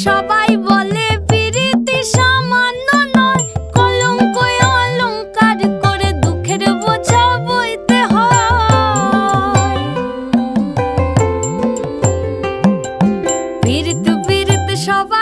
সবাই বলে পিরিতি সামান্য নয়, কলঙ্ক অলংকার করে দুঃখের বোঝা বইতে হয়। পিরিত পিরিত সবাই